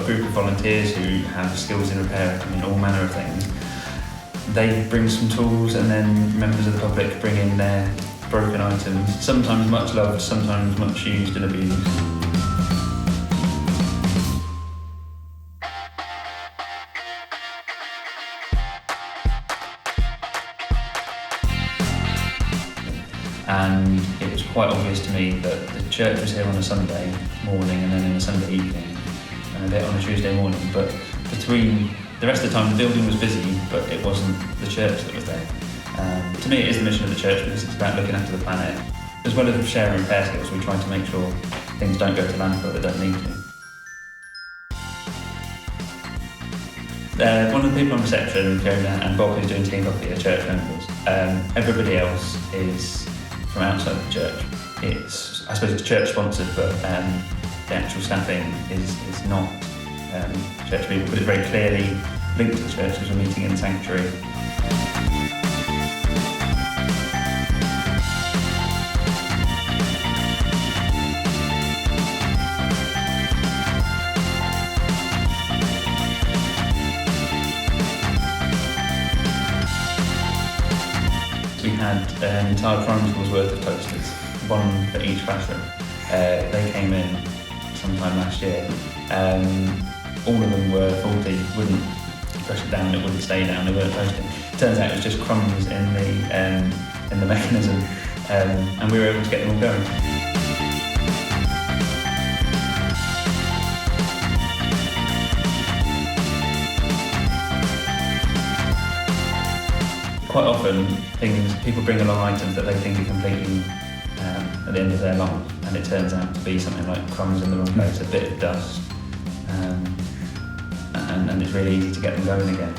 a group of volunteers who have skills in repair, all manner of things. They bring some tools, and then members of the public bring in their broken items, sometimes much loved, sometimes much used and abused. And it was quite obvious to me that the church was here on a Sunday morning and then on a Sunday evening, and a bit on a Tuesday morning, but between the rest of the time the building was busy, but it wasn't the church that was there. To me it is the mission of the church because it's about looking after the planet. As well as sharing repair skills, we try to make sure things don't go to landfill that don't need to. One of the people on reception, Fiona, and Bob, who's doing tea and coffee, are church members. Everybody else is from outside the church. I suppose it's church sponsored, but the actual staffing is not church people, but it's very clearly linked to the church because we're meeting in the sanctuary. We had an entire primary school's worth of toasters, one for each classroom. They came in sometime last year. All of them were faulty, wouldn't push it down, it wouldn't stay down, they weren't toasting. Turns out it was just crumbs in the mechanism, and we were able to get them all going. Quite often, people bring along items that they think are completely at the end of their life, and it turns out to be something like crumbs in the wrong place, a bit of dust, and it's really easy to get them going again.